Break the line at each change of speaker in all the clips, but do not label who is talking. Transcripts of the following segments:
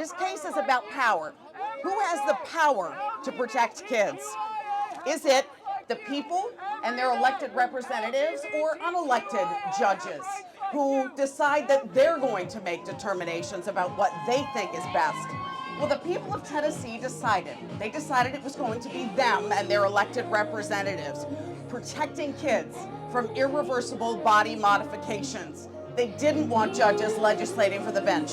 This case is about power. Who has the power to protect kids? Is it the people and their elected representatives, or unelected judges who decide that they're going to make determinations about what they think is best? Well, the people of Tennessee decided. They decided it was going to be them and their elected representatives protecting kids from irreversible body modifications. They didn't want judges legislating for the bench.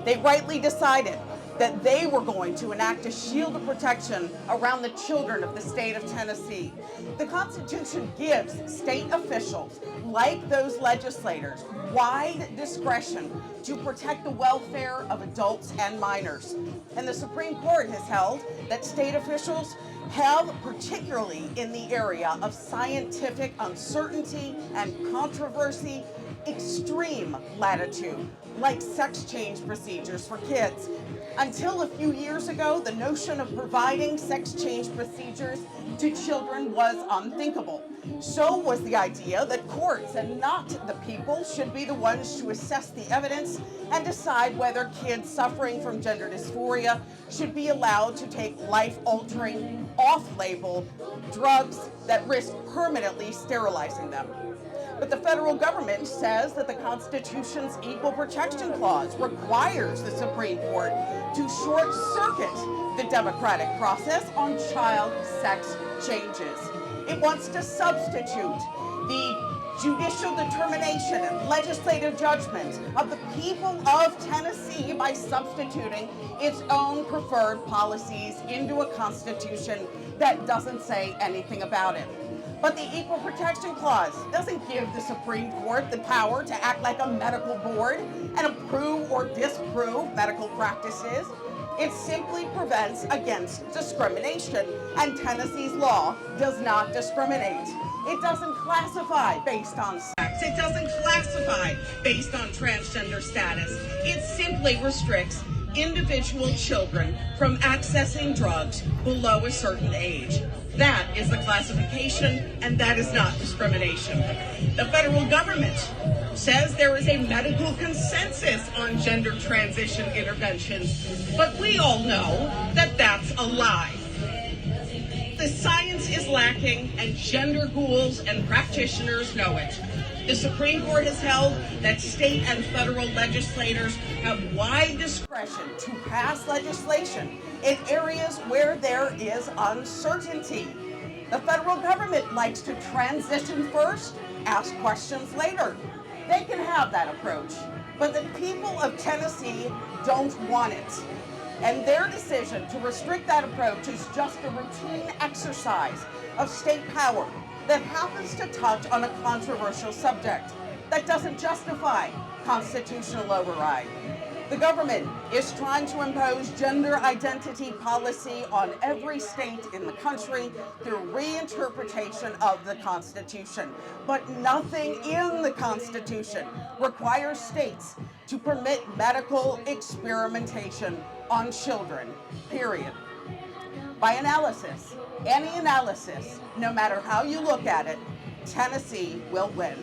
They rightly decided that they were going to enact a shield of protection around the children of the state of Tennessee. The Constitution gives state officials, like those legislators, wide discretion to protect the welfare of adults and minors. And the Supreme Court has held that state officials have, particularly in the area of scientific uncertainty and controversy, extreme latitude, like sex change procedures for kids. Until a few years ago, the notion of providing sex change procedures to children was unthinkable. So was the idea that courts and not the people should be the ones to assess the evidence and decide whether kids suffering from gender dysphoria should be allowed to take life-altering, off-label drugs that risk permanently sterilizing them. But the federal government says that the Constitution's Equal Protection Clause requires the Supreme Court to short-circuit the democratic process on child sex changes. It wants to substitute the judicial determination and legislative judgment of the people of Tennessee by substituting its own preferred policies into a constitution that doesn't say anything about it. But the Equal Protection Clause doesn't give the Supreme Court the power to act like a medical board and approve or disapprove medical practices. It simply prevents against discrimination, and Tennessee's law does not discriminate. It doesn't classify based on sex. It doesn't classify based on transgender status. It simply restricts individual children from accessing drugs below a certain age. That is the classification, and that is not discrimination. The federal government says there is a medical consensus on gender transition interventions, but we all know that that's a lie. The science is lacking, and gender ghouls and practitioners know it. The Supreme Court has held that state and federal legislators have wide discretion to pass legislation in areas where there is uncertainty. The federal government likes to transition first, ask questions later. They can have that approach, but the people of Tennessee don't want it. And their decision to restrict that approach is just a routine exercise of state power that happens to touch on a controversial subject that doesn't justify constitutional override. The government is trying to impose gender identity policy on every state in the country through reinterpretation of the Constitution. But nothing in the Constitution requires states to permit medical experimentation on children, period. By analysis, any analysis, no matter how you look at it, Tennessee will win.